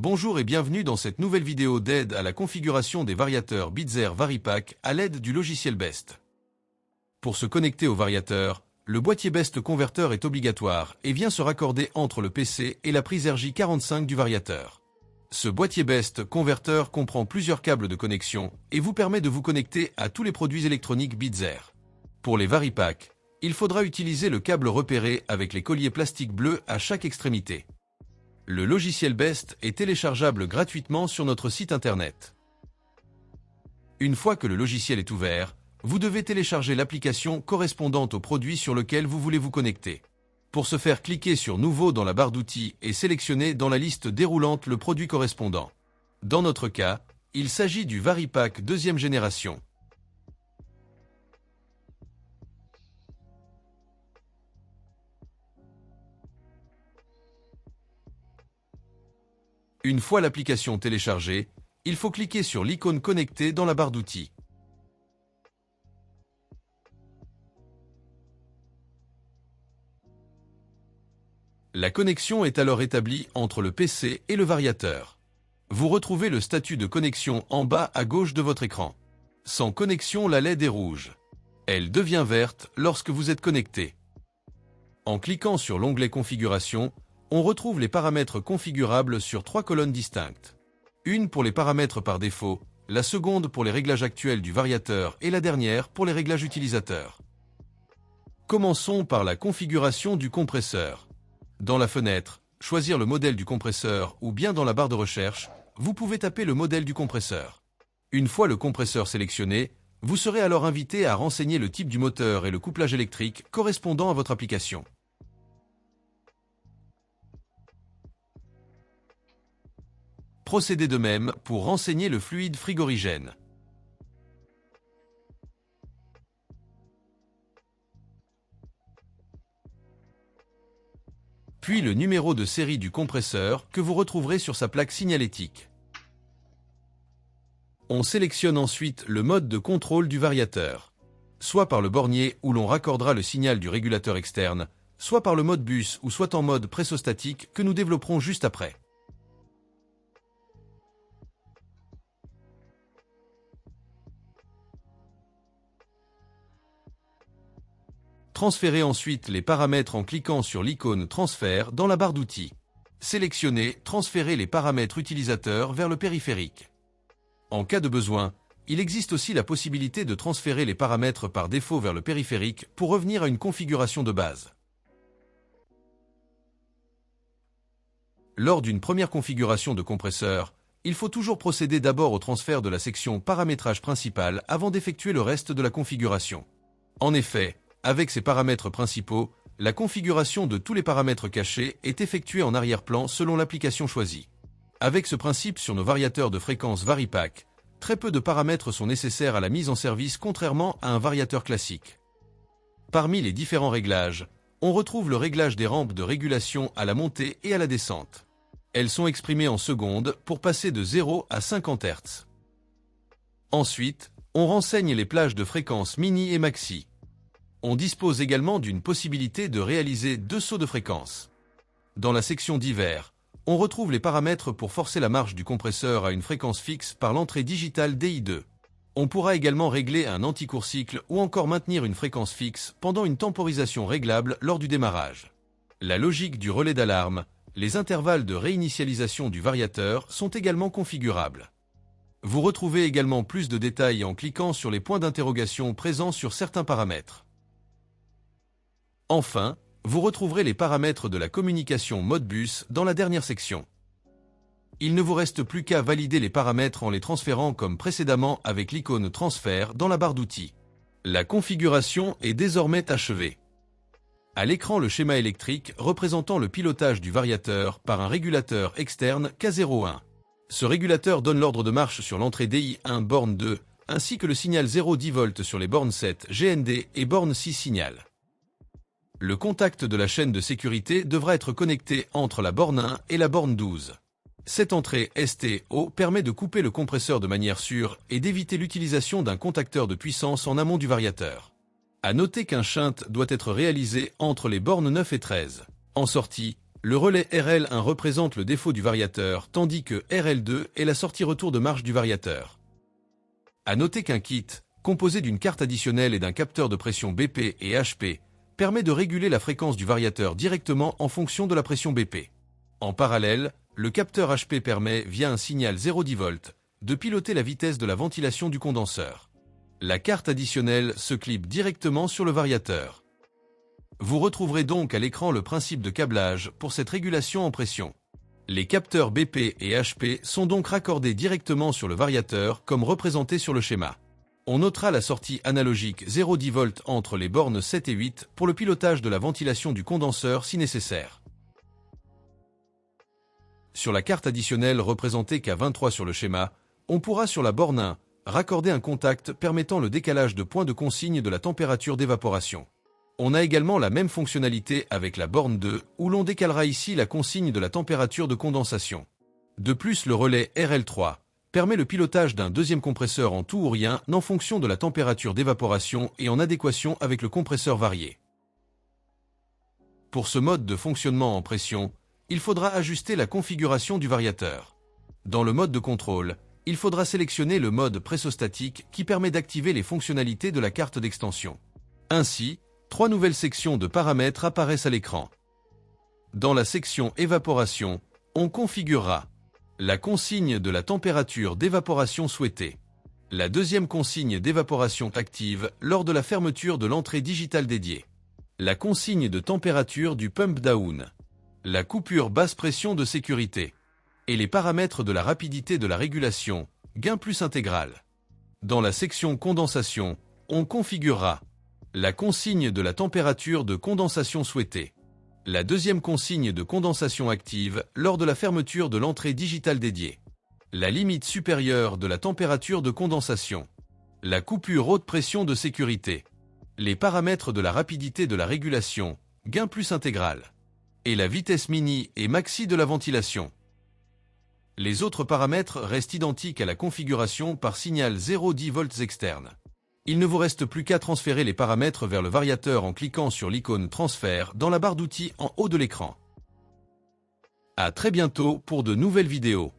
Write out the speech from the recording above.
Bonjour et bienvenue dans cette nouvelle vidéo d'aide à la configuration des variateurs Bitzer Varipack à l'aide du logiciel Best. Pour se connecter au variateur, le boîtier Best converteur est obligatoire et vient se raccorder entre le PC et la prise RJ45 du variateur. Ce boîtier Best converteur comprend plusieurs câbles de connexion et vous permet de vous connecter à tous les produits électroniques Bitzer. Pour les Varipack, il faudra utiliser le câble repéré avec les colliers plastiques bleus à chaque extrémité. Le logiciel Best est téléchargeable gratuitement sur notre site internet. Une fois que le logiciel est ouvert, vous devez télécharger l'application correspondante au produit sur lequel vous voulez vous connecter. Pour ce faire, cliquez sur Nouveau dans la barre d'outils et sélectionnez dans la liste déroulante le produit correspondant. Dans notre cas, il s'agit du Varipack deuxième génération. Une fois l'application téléchargée, il faut cliquer sur l'icône connectée dans la barre d'outils. La connexion est alors établie entre le PC et le variateur. Vous retrouvez le statut de connexion en bas à gauche de votre écran. Sans connexion, la LED est rouge. Elle devient verte lorsque vous êtes connecté. En cliquant sur l'onglet Configuration, on retrouve les paramètres configurables sur 3 colonnes distinctes. Une pour les paramètres par défaut, la seconde pour les réglages actuels du variateur et la dernière pour les réglages utilisateurs. Commençons par la configuration du compresseur. Dans la fenêtre, choisir le modèle du compresseur ou bien dans la barre de recherche, vous pouvez taper le modèle du compresseur. Une fois le compresseur sélectionné, vous serez alors invité à renseigner le type du moteur et le couplage électrique correspondant à votre application. Procédez de même pour renseigner le fluide frigorigène. Puis le numéro de série du compresseur que vous retrouverez sur sa plaque signalétique. On sélectionne ensuite le mode de contrôle du variateur, soit par le bornier où l'on raccordera le signal du régulateur externe, soit par le mode bus ou soit en mode pressostatique que nous développerons juste après. Transférez ensuite les paramètres en cliquant sur l'icône Transfert dans la barre d'outils. Sélectionnez Transférer les paramètres utilisateurs vers le périphérique. En cas de besoin, il existe aussi la possibilité de transférer les paramètres par défaut vers le périphérique pour revenir à une configuration de base. Lors d'une première configuration de compresseur, il faut toujours procéder d'abord au transfert de la section Paramétrage principal avant d'effectuer le reste de la configuration. En effet, avec ces paramètres principaux, la configuration de tous les paramètres cachés est effectuée en arrière-plan selon l'application choisie. Avec ce principe sur nos variateurs de fréquence Varipack, très peu de paramètres sont nécessaires à la mise en service contrairement à un variateur classique. Parmi les différents réglages, on retrouve le réglage des rampes de régulation à la montée et à la descente. Elles sont exprimées en secondes pour passer de 0 à 50 Hz. Ensuite, on renseigne les plages de fréquences mini et maxi. On dispose également d'une possibilité de réaliser 2 sauts de fréquence. Dans la section divers, on retrouve les paramètres pour forcer la marche du compresseur à une fréquence fixe par l'entrée digitale DI2. On pourra également régler un anti-court cycle ou encore maintenir une fréquence fixe pendant une temporisation réglable lors du démarrage. La logique du relais d'alarme, les intervalles de réinitialisation du variateur sont également configurables. Vous retrouvez également plus de détails en cliquant sur les points d'interrogation présents sur certains paramètres. Enfin, vous retrouverez les paramètres de la communication Modbus dans la dernière section. Il ne vous reste plus qu'à valider les paramètres en les transférant comme précédemment avec l'icône Transfert dans la barre d'outils. La configuration est désormais achevée. À l'écran, le schéma électrique représentant le pilotage du variateur par un régulateur externe K01. Ce régulateur donne l'ordre de marche sur l'entrée DI1 borne 2 ainsi que le signal 0,10 V sur les bornes 7 GND et borne 6 signal. Le contact de la chaîne de sécurité devra être connecté entre la borne 1 et la borne 12. Cette entrée STO permet de couper le compresseur de manière sûre et d'éviter l'utilisation d'un contacteur de puissance en amont du variateur. À noter qu'un shunt doit être réalisé entre les bornes 9 et 13. En sortie, Le relais RL1 représente le défaut du variateur, tandis que RL2 est la sortie retour de marche du variateur. À noter qu'un kit, composé d'une carte additionnelle et d'un capteur de pression BP et HP, permet de réguler la fréquence du variateur directement en fonction de la pression BP. En parallèle, le capteur HP permet, via un signal 0,10 V, de piloter la vitesse de la ventilation du condenseur. La carte additionnelle se clip directement sur le variateur. Vous retrouverez donc à l'écran le principe de câblage pour cette régulation en pression. Les capteurs BP et HP sont donc raccordés directement sur le variateur comme représenté sur le schéma. On notera la sortie analogique 0,10 V entre les bornes 7 et 8 pour le pilotage de la ventilation du condenseur si nécessaire. Sur la carte additionnelle représentée qu'à 23 sur le schéma, on pourra sur la borne 1 raccorder un contact permettant le décalage de point de consigne de la température d'évaporation. On a également la même fonctionnalité avec la borne 2 où l'on décalera ici la consigne de la température de condensation. De plus, le relais RL3 permet le pilotage d'un deuxième compresseur en tout ou rien en fonction de la température d'évaporation et en adéquation avec le compresseur varié. Pour ce mode de fonctionnement en pression, il faudra ajuster la configuration du variateur. Dans le mode de contrôle, il faudra sélectionner le mode pressostatique qui permet d'activer les fonctionnalités de la carte d'extension. Ainsi, 3 nouvelles sections de paramètres apparaissent à l'écran. Dans la section évaporation, on configurera la consigne de la température d'évaporation souhaitée, la deuxième consigne d'évaporation active lors de la fermeture de l'entrée digitale dédiée, la consigne de température du pump down, la coupure basse pression de sécurité et les paramètres de la rapidité de la régulation, gain plus intégral. Dans la section condensation, on configurera la consigne de la température de condensation souhaitée, la deuxième consigne de condensation active lors de la fermeture de l'entrée digitale dédiée, la limite supérieure de la température de condensation, la coupure haute pression de sécurité, les paramètres de la rapidité de la régulation, gain plus intégral, et la vitesse mini et maxi de la ventilation. Les autres paramètres restent identiques à la configuration par signal 0,10 V externe. Il ne vous reste plus qu'à transférer les paramètres vers le variateur en cliquant sur l'icône Transfert dans la barre d'outils en haut de l'écran. À très bientôt pour de nouvelles vidéos.